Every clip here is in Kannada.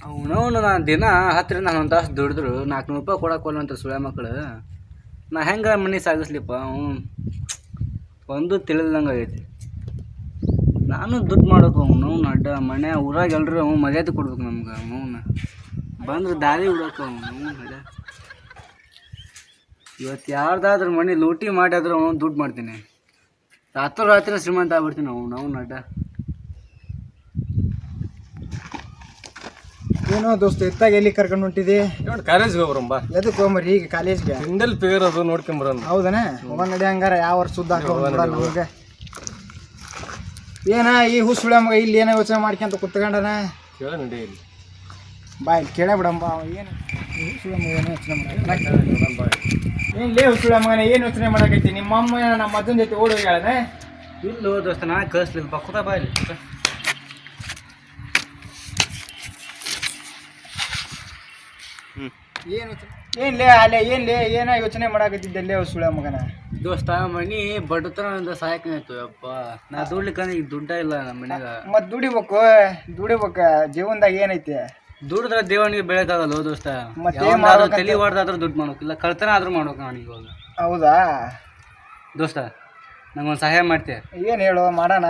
ಅವನವನು ನಾನು ದಿನ 10ರಿಂದ 11 ತಾಸು ದುಡಿದ್ರು 400 ರೂಪಾಯಿ ಕೊಡೋಕ್ಕಲ್ಲ ಅಂತ ಸುಳ್ಯ ಮಕ್ಕಳು. ನಾ ಹೆಂಗೆ ಮನೆ ಸಾಗಿಸ್ಲಿಪ್ಪ ಅವನು ಒಂದು ತಿಳಿದಂಗೆ ಆಗೈತಿ. ನಾನು ದುಡ್ಡು ಮಾಡೋಕೆ ಅವನು ಅಡ್ಡ ಮನೆ ಊರಾಗ ಎಲ್ಲರೂ ಅವ್ನು ಮರ್ಯಾದೆ ಕೊಡ್ಬೇಕು ನಮ್ಗೆ. ಅವನು ಬಂದ್ರೆ ದಾರಿ ಬಿಡೋಕೆ ಅವನು ಅಡ್ಡ. ಇವತ್ತು ಯಾರ್ದಾದ್ರೂ ಮನೆ ಲೂಟಿ ಮಾಡಿದ್ರು ಅವನು ದುಡ್ಡು ಮಾಡ್ತೀನಿ. ರಾತ್ರಿ ಶ್ರೀಮಂತ ಆಗ್ಬಿಡ್ತೀನಿ ಅವನು ಅಡ್ಡ. ಏನೋ ದೋಸ್ತ ಇತ್ತಾಗ ಎಲ್ಲಿ ಕರ್ಕೊಂಡು ಹೊಂಟಿದಿ? ನೋಡಿ ಕಾಲೇಜ್ಗೆ ಹೋಗ್ಬರಂಬ. ಎದಕ್ಕೆ ಹೋಗ್ಬರಿ ಈಗ ಕಾಲೇಜ್ಗೆ? ಹಿಂದಲ್ ಪೇರ್ ಅದು ನೋಡ್ಕೊಂಬರೋಣ. ಹೌದನ ಹೋಗ ನಡಿ ಹಂಗಾರ ಯಾವ ವರ್ಷ ಸುದ್ದ ನಮಗೆ ಏನ ಈ ಹುಸುಳ ಮಗ ಇಲ್ಲಿ ಏನೋ ಯೋಚನೆ ಮಾಡ್ಕೊಂತ ಕುತ್ಕೊಂಡನ. ಕೇಳ ನಡಿ ಇಲ್ಲಿ ಬಾ ಇಲ್ಲಿ ಕೇಳೇ ಬಿಡಂಬ. ಏನು ಹುಸುಳ ಮಗ ಏನೋ ಯೋಚನೆ ಏನು ಲೇ ಹುಸುಳ ಮಗನ ಏನು ಯೋಚನೆ ಮಾಡಕೈತಿ? ನಿಮ್ಮ ಅಮ್ಮ ನಮ್ಮ ಅಜ್ಜನ ಜೊತೆ ಓಡಿ ಹೋಗ್ಯಾಳನ? ಇಲ್ಲ ದೋಸ್ತ ನಾ ಕಳಿಸ್ಲಿಲ್ಲ ಕೂತ ಬಾ ಇಲ್ಲಿ. ಏನ್ಲೇ ಅಲ್ಲೇ ಏನ್ಲೇ ಏನೋ ಯೋಚನೆ ಮಾಡಕತ್ತಿದ್ದಲ್ಲೇ ಸುಳ್ಳ ಮಗನ? ದೋಸ್ತ ಮನಿ ಬಡತನ ಸಹಾಯಕ ಆಯ್ತು ಅಪ್ಪ. ನಾ ದುಡ್ಲಿಕ್ಕಂದ್ರೆ ಈಗ ದುಡ್ಡ ಇಲ್ಲ ನಮ್ಮ ಮನ್ಯಾಗ. ಮತ್ ದುಡಿಬೇಕ ಜೀವನದಾಗ ಏನೈತಿ? ದುಡಿದ್ರೆ ದೇವನಿಗೆ ಬೆಳಕಾಗಲ್ಲ ದೋಸ್ತ. ತಲೆ ಹೊಡೆದಾದ್ರೂ ದುಡ್ಡು ಮಾಡ್ಬೇಕು, ಇಲ್ಲ ಕಳ್ತನ ಆದ್ರೂ ಮಾಡ್ಬೇಕು ನಾನು ಇವಾಗ. ಹೌದಾ ದೋಸ್ತ ನಂಗೊಂದು ಸಹಾಯ ಮಾಡ್ತೀಯ? ಏನು ಹೇಳು ಮಾಡೋಣ.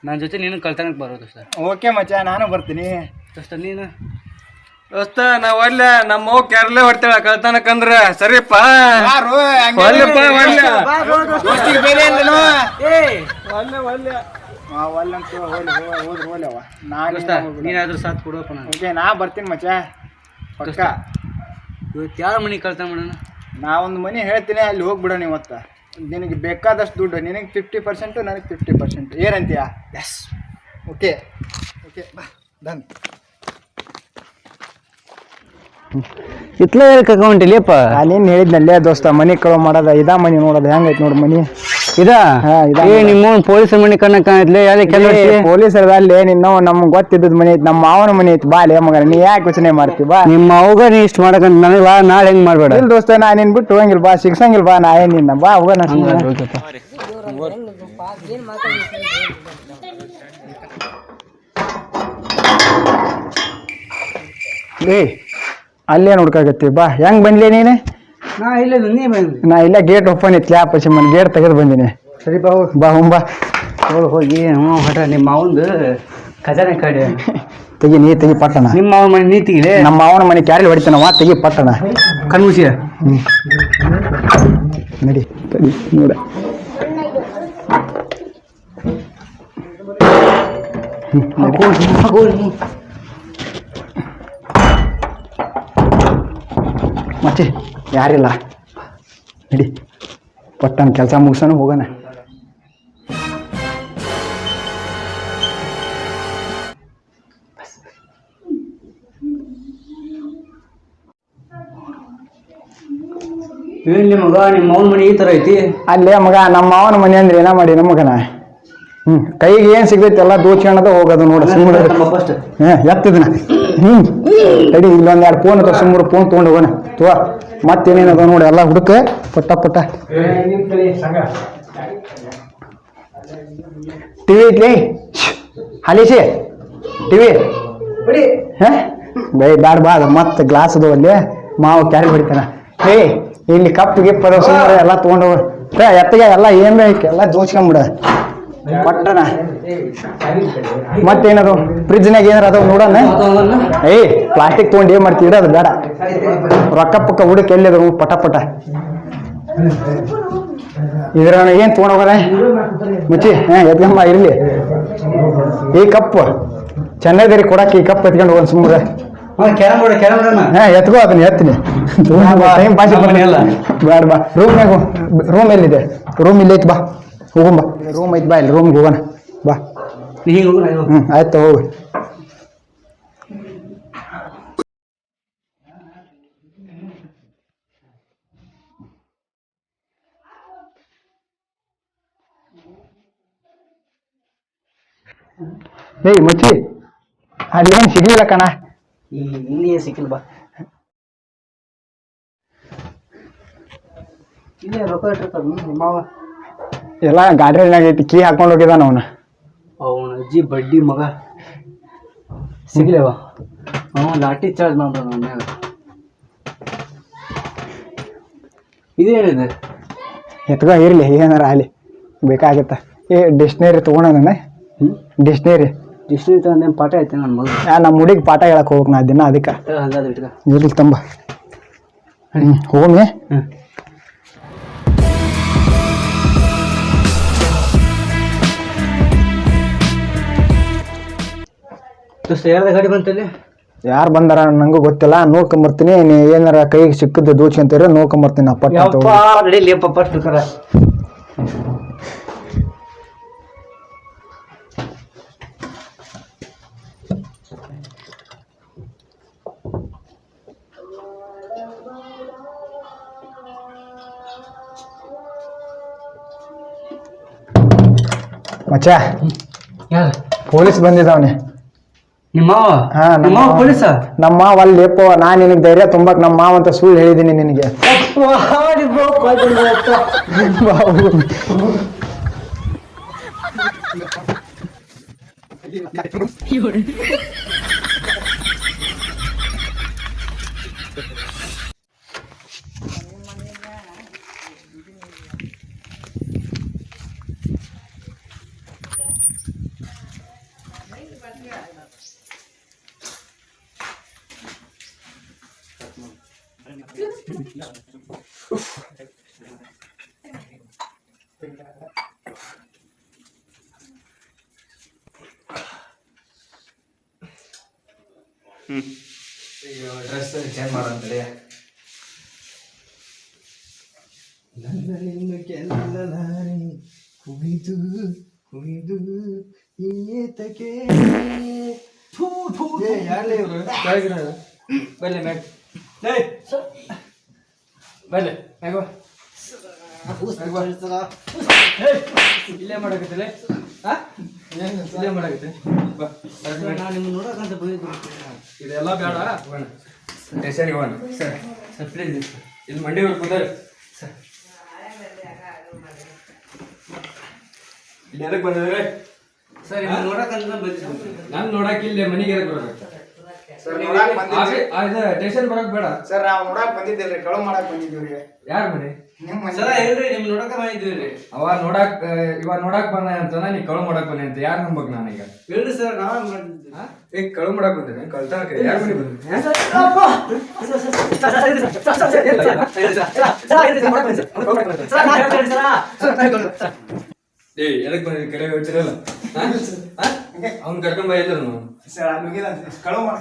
ನನ್ನ ಜೊತೆ ನೀನು ಕಳ್ತನಕ್ಕೆ ಬರೋ ದೋಸ್ತ. ಓಕೆ ಮಚ್ಚ ನಾನು ಬರ್ತೀನಿ. ದೋಸ್ತ ನೀನು? ದೋಸ್ತ ನಾವ್ ಒಳ್ಳೆ ನಮ್ಮ ಅವ್ವ ಕೆರಳೆ ಹೊಡ್ತಾಳ ಕಳ್ತನಕ್ಕಂದ್ರ ಸರಿಪ್ಪ. ನೀನಾದ್ರೂ ಸಾಥ್ ಕೊಡೋಪ್ಪ. ಓಕೆ ನಾ ಬರ್ತೀನಿ ಮಚ್ಚ ಪಕ್ಕ. ಇವತ್ತು ಯಾರ ಮನೆ ಕಳ್ತನ ಮಾಡೋಣ? ನಾ ಒಂದು ಮನೆ ಹೇಳ್ತೀನಿ, ಅಲ್ಲಿ ಹೋಗ್ಬಿಡೋಣ ಇವತ್ತು. ನಿನಗೆ ಬೇಕಾದಷ್ಟು ದುಡ್ಡು, ನಿನಗೆ 50%, ನನಗೆ 50%. ಏನಂತೀಯ? ಎಸ್ ಓಕೆ ಓಕೆ ಬಾ ಡನ್. ಇತ್ಲ ಕರ್ಕೊಂಡಿಲ್ಲಪ್ಪ. ನಾನೇನು ಹೇಳಿದ್ನಲ್ಲೇ ದೋಸ್ತ, ಮನೆ ಕಳು ಮಾಡೋದ ಇದಾ ಮನೆ ನೋಡೋದು ಹೆಂಗೈತೆ ನೋಡಿ ಮನೆ ಇದಾ. ನಿಮ್ಮ ಪೊಲೀಸರ ಮನೆ ಕಣ್ಣಕ್ ಕಾಣತ್ಲೆ? ಪೊಲೀಸರ ಅಲ್ಲೇ ನಿನ್ನ ನಮ್ಗೆ ಗೊತ್ತಿದ್ದದ ಮನೆ ಐತಿ, ನಮ್ಮ ಮಾವನ ಮನೆ ಐತಿ. ಬಾ ಲೇ ಮಗ, ನೀ ಯಾಕೆ ಯೋಚನೆ ಮಾಡ್ತೀವಿ? ಬಾ ನಿಮ್ಮ ಅವ್ಗ ನೀ ಇಷ್ಟು ಮಾಡಕಂತ ನನಗೆ ಬಾ, ನಾಳೆ ಹೆಂಗ್ ಮಾಡ್ಬೇಡ. ಇಲ್ಲ ದೋಸ್ತ ನಾ ನಿನ್ ಬಿಟ್ಟು ಹೋಗಂಗಿಲ್ಲ, ಬಾ ಸಿಗ್ಸಂಗಿಲ್ಲ. ಬಾ ನಾ ಏನಿಲ್ಲ, ಬಾ ಹೋಗೋಣ. ಏ ಅಲ್ಲೇ ನೋಡ್ಕಾಗತ್ತಿ. ಬಾ ಹೆಂಗ್ ಬಂದ್ಲಿ ನೀನು? ನಾ ಇಲ್ಲ ಗೇಟ್ ಓಪನ್ ಇತ್ತು, ಪಶ್ಚಿಮ ಮನೆ ಗೇಟ್ ತೆಗೆದು ಬಂದಿನಿ. ಸರಿ ಬಾ ಬಾ ಬಾ ಹೋಗಿ ಹಠ ನಿಮ್ಮ ಮಾವಂದು ಖಜಾನೆ ಕಾಡಿ ತೆಗಿ. ನೀ ತೆಗಿ ಪಟ್ಟಣ. ನಿಮ್ಮ ಮಾವನ ಮನೆ ನೀ ತೆಗಿಲೆ. ನಮ್ಮ ಮಾವನ ಮನೆ ಕ್ಯಾರಿ ಹೊಡಿತಾನವ, ತೆಗಿ ಪಟ್ಟಣ. ಕಣ್ಮುಸಿಯ ನಡಿ ತೆಗಿ ನೋಡ. ಮತ್ತೆ ಯಾರಿಲ್ಲ, ನಡಿ ಪಟ್ಟಣ ಕೆಲಸ ಮುಗಿಸೋಣ ಹೋಗೋಣ. ಏನ್ ಮಗ ನಿಮ್ಮ ಮಾವನ ಮನೆ ಈ ತರ ಐತಿ? ಅಲ್ಲೇ ಮಗ ನಮ್ಮ ಮಾವನ ಮನೆ ಅಂದ್ರೆ ಏನ ಮಾಡಿ ನಮಗನ ಕೈಗೆ ಏನ್ ಸಿಗ್ತೈತಿ ಎಲ್ಲ ದೋಚ್ಕೊಂಡದ ಹೋಗೋದು ನೋಡ. ಎತ್ತದನ ತಡಿ, ಇಲ್ಲೊಂದ್ 2 ಫೋನ್ ಅದ, ಸುಮ್ಮನೆ ಫೋನ್ ತೊಗೊಂಡು ಹೋಗೋಣ. ಮತ್ತೇನೇನದ ನೋಡಿ ಎಲ್ಲ ಹುಡುಕ ಪಟ್ಟ ಪಟ್ಟ. ಟಿವಿ ಐತ್ಲಿ ಹಾಲಿಸಿ ಟಿವಿ ಬೈ ಬ್ಯಾಡ ಬಾ. ಅದ ಮತ್ತೆ ಗ್ಲಾಸ್ ಅದಾವ ಅಲ್ಲಿ, ಮಾವ ಕ್ಯಾರಿ ಹೊಡಿತಾನ. ಹೇ ಇಲ್ಲಿ ಕಪ್ ಗಿಪ್ ಅದಾವ, ಸುಮ್ಮನೆ ಎಲ್ಲ ತೊಗೊಂಡು ಹೋಗ. ಎತ್ತಗೆ ಎಲ್ಲ ಏನ್ ಬೇಕು ಎಲ್ಲ ದೋಚ್ಕೊಂಬಿಡ ಪಟ್ಟಣ. ಮತ್ತೇನದು ಫ್ರಿಜ್ನಾಗ ಏನಾರ ಅದಾವ ನೋಡೋಣ. ಏ ಪ್ಲಾಸ್ಟಿಕ್ ತೊಗೊಂಡು ಏನ್ ಮಾಡ್ತೀವಿ, ಇಡೋದು ಬೇಡ. ರೊಕ್ಕ ಪಕ್ಕ ಹುಡುಕ ಎಲ್ಲಿ ಅದಾವ ಪಟ ಪಟ. ಇದ್ರ ಏನ್ ತೊಗೊಂಡು ಹೋಗೋಣ ಮುಚ್ಚಿ. ಎತ್ಕೊಂಬ ಇರ್ಲಿ. ಈ ಕಪ್ ಚೆನ್ನಾಗಿ ಕೊಡಕ್ಕೆ ಈ ಕಪ್ ಎತ್ಕೊಂಡು ಹೋಗೋಣ ಸುಮ್ಮನೆ. ಎತ್ಕೋ ಅದನ್ನ ಎತ್ತೀನಿ. ಟೈಮ್ ಪಾಸ್ ಬೇಡ ಬಾ. ರೂಮ್ ಎಲ್ಲಿದೆ? ರೂಮ್ ಇಲ್ಲಿ ಐತಿ, ಬಾ ಹೋಗಂಬ. ರೂಮ್ ಐತಿ, ಬಾ ಇಲ್ಲಿ ರೂಮ್ಗೆ ಹೋಗೋಣ ಬಾ. ಆಯ್ತು ಹೋಗು. ಏಯ್ ಮಚ್ಚಿ, ಅಲ್ಲೇನು ಸಿಗ್ಲಿಲ್ಲ ಕಣ. ಇಲ್ಲಿ ಸಿಕ್ಕಿಲ್ಲ ಬಾ. ಇಲ್ಲೇ ರೊಕ್ಕ ಇಟ್ಟಿರ್ತಾರ ಮಾವ. ಎಲ್ಲ ಗಾಡಿನಾಗ ಐತಿ, ಕೀ ಹಾಕೊಂಡು ಹೋಗಿದಾನ ಅವನು. ಅವನ ಅಜ್ಜಿ ಬಡ್ಡಿ ಮಗ. ಸಿಗ್ಲೇವ ಲಾಠಿ ಚಾರ್ಜ್ ಮಾಡ್ಬೋದು ಮನ್ಯಾಗ. ಇದೇನಿದೆ? ಎತ್ಕೋ ಇರಲಿ ಏನಾರ ಆಗಲಿ ಬೇಕಾಗತ್ತ. ಡಿಕ್ಷ್ನರಿ ತೊಗೊಳೋಣ. ಡಿಕ್ಷ್ನರಿ ತಗೊಂಡೇನು ಪಾಠ ಐತೆ ನನ್ನ ಮಗ. ನಮ್ಮ ಹುಡುಗಿ ಪಾಠ ಹೇಳಕ್ ಹೋಗ್ಬೇಕು ನಾ ದಿನ ಅದಕ್ಕೆ. ಹಂಗಾದ್ರೆ ಇಟ್ಕ. ಇರ್ಲಿ ತಂಬ. ಹೋಗಮ್ಮೆ. ಯಾರ್ದ ಗಾಡಿ ಬಂತಲ್ಲಿ? ಯಾರು ಬಂದಾರ ನಂಗೂ ಗೊತ್ತಿಲ್ಲ. ನೋಡ್ಕೊಂಬರ್ತೀನಿ. ನೀ ಏನಾರ ಕೈಗೆ ಸಿಕ್ಕದ್ದು ದೋಚ್ಕೊಂತೀರ ನೋಡ್ಕೊಂಬರ್ತೀನಿ. ಅಪ್ಪ ಮಚ್ಚ ಯಾರು? ಪೊಲೀಸ್ ಬಂದಿದ್ದಾವನೆ. ನಿಮ್ಮ ಮಾವ? ಹಾ, ನಮ್ಮ ಮಾವ ಪೊಲೀಸ? ನಮ್ಮ ಮಾವ ಅಲ್ಲಿಪ್ಪ. ನಾನು ನಿನಗೆ ಧೈರ್ಯ ತುಂಬಕ್ ನಮ್ಮ ಮಾವ ಅಂತ ಸುಳ್ಳು ಹೇಳಿದ್ದೀನಿ ನಿನಗೆ. ಡ್ರೆಸ್ ಚೇಂಜ್ ಮಾಡೋಂತೇಳಿ. ಕುಯ್ದು ಕುಯ್ದು ಏತಕ್ಕೆ ಯಾರೇ ಇವರು ಬಲ್ಲೆ ಮ್ಯಾಗ ಬಲ್ಲೆ ಮ್ಯಾಗ ಇಲ್ಲೇ ಮಾಡಕತ್ತಲೆ. ಇಲ್ಲೇ ಮಾಡಕತ್ತೆ. ನಿಮ್ಮ ನೋಡಕಂತ ಬಂದಿದ್ದು. ಇದೆಲ್ಲ ಬೇಡ. ಸ್ಟೇಷನ್ಗೆ ಹೋಗೋಣ ಸರ್. ಸರ್ ಪ್ಲೀಸ್ ಇಲ್ಲಿ ಮಂಡಿ ಕೂತಾರೆ ಸರ್. ಇಲ್ಲಿ ಎದಕ್ಕೆ ಬಂದಿದ್ರೆ ಸರ್? ನೋಡಕಂತ ಬಂದಿದ್ದು. ನಾನು ನೋಡಕ್ಕೆ ಇಲ್ಲಿ ಮನೆಗೆ ಎದಕ್ಕೆ ಬರ್ಬೇಕು ಸರ್? ಸ್ಟೇಷನ್ ಬರಕ್ ಬೇಡ ಸರ್, ನಾವು ನೋಡಕ್ ಬಂದಿದ್ದೇವ್ರಿ. ಕಳು ಮಾಡಕ್ ಬಂದಿದ್ದೀವ್ರಿ. ಯಾರ ಮನೆ? ಸರ ಹೇಳ್ರಿ, ನಿಮ್ ನೋಡಕ ಬಂದಿದ್ದೀವಿ. ಇವಾಗ ನೋಡಕ್ ಬಂದ ಅಂತ ನೀ ಕಳು ಮಾಡಕ್ ಬಂದೆ ಅಂತ ಯಾರು ನಂಬಕ್? ನಾನೀಗ ಹೇಳ್ರಿ ಸರ್, ನಾವೇ ಮಾಡಿದ್ವಿ. ಈಗ ಕಳು ಮಾಡಕ್ ಬಂದೇನೆ. ಕಳ್ತಾನ ಯಾರು ಮನೆ ಬಂದ? ಏ ಎದಕ್ ಬಂದಿದ್ದೆ? ಕರೆ ಹೇಳ್ತಿರಲ್ಲ. ಅವ್ನ್ ಕರ್ಕೊಂಡ್ ಬೈದ್ರು ನಾವು ಸರ್. ಕಳು ಮಾಡ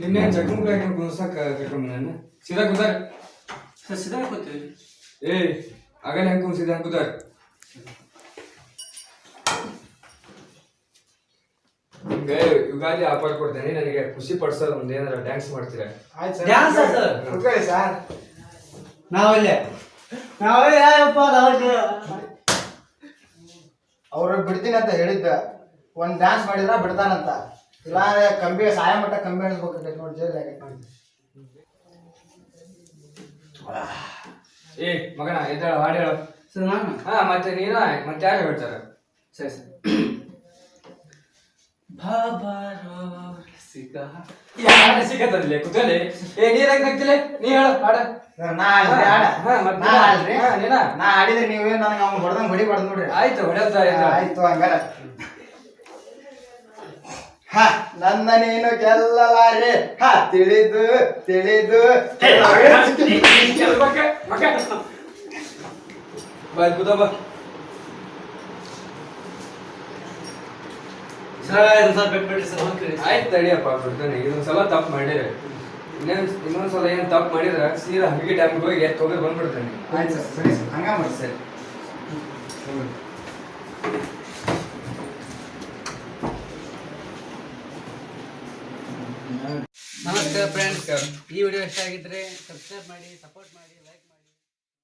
ನಿನ್ನೆ ಚಕ್ರಮುಖ ಕುಂದ್ರಸಾಕ ಕರ್ಕೊಂಡ್ ನಾನು ಸೀದಾ ಕುಂತಾರ. ಸರ್ ಸಿದ್ಧ ಕೂತೀವಿ. ಏ ಆಗಲ್ಲ ಹೆಂಗ್ ಕುಂಸಿದ ಹಂಗ್ ಕುಂತಾರ. ನಿಮ್ಗೆ ಯುಗಾದಿ ಆಫರ್ ಕೊಡ್ತೇನೆ. ನನಗೆ ಖುಷಿ ಪಡಿಸೋದು ಒಂದ್ ಏನಾರ ಡ್ಯಾನ್ಸ್ ಮಾಡ್ತೀರಾ? ಡ್ಯಾನ್ಸ್ ಸರ್ ನಾವಲ್ಲೇ ಅವ್ರು ಬಿಡ್ತೀನಿ ಅಂತ ಹೇಳಿದ್ದ. ಒಂದ್ ಡ್ಯಾನ್ಸ್ ಮಾಡಿದ್ರ ಬಿಡ್ತಾನಂತ. ಇಲ್ಲ ಕಂಬಿ ಸಾಯ ಮಟ್ಟ ಕಂಬಿ ಅನ್ಸ್ಬೇಕಾಗೈತೆ ನೋಡಿ. ಜೈಲ್ ಏ ಮಗನ ಎದ್ದೇಳ, ಹಾಡು ಹೇಳು. ಸರ್ ನಾನು ಹಾ ಮತ್ತೆ ನೀನ ಮತ್ತೆ ಯಾರು ಹೇಳ್ತಾರ? ಸರಿ ಸರ್. ಬಾಬಾರೋ ಸಿಕ್ಕತ್ತಲ್ಲಿ ಕೂತಲ್ಲಿ. ಏ ನೀರಾಗ ನಗ್ತಿಲೆ? ನೀ ಹೇಳ ಹಾಡ. ನಾ ಆಡಿದ್ರೆ ನೀವೇ ನನಗೆ ಅವ್ನು ಹೊಡೆದಂಗೆ ಹೊಡಿಬಾರ್ದು ನೋಡ್ರಿ. ಆಯ್ತು ಹೊಡೆದ ಆಯ್ತು ಹಂಗಾರ. ಹ ನನ್ನ ನೀನು ಗೆಲ್ಲಲಾರೆ. ಹ ತಿಳಿದು ತಿಳಿದು ಬಾ ಕೂತ ಬಾ. ಆಯ್ತು ತಡಿಯಪ್ಪ ಬಿಡ್ತಾನೆ. ಇದೊಂದ್ಸಲ ತಪ್ಪು ಮಾಡಿದ್ರೆ ಇನ್ನೊಂದ್ಸಲ ಏನ್ ತಪ್ಪು ಮಾಡಿದ್ರೆ ಸೀದಾ ಹಂಗೆ ಡ್ಯಾಮ್ಗೆ ಹೋಗಿ ತೊಗೊಂಡು ಬಂದ್ಬಿಡ್ತಾನೆ. ಆಯ್ತು ಸರ್. ಸರಿ ಸರ್, ಹಂಗ ಮಾಡಿ ಸರ್. ನಮಸ್ಕಾರ ಫ್ರೆಂಡ್ಸ್, ಈ ವಿಡಿಯೋ ಇಷ್ಟ ಆಗಿದ್ರೆ ಸಬ್ಸ್ಕ್ರೈಬ್ ಮಾಡಿ, ಸಪೋರ್ಟ್ ಮಾಡಿ, ಲೈಕ್ ಮಾಡಿ.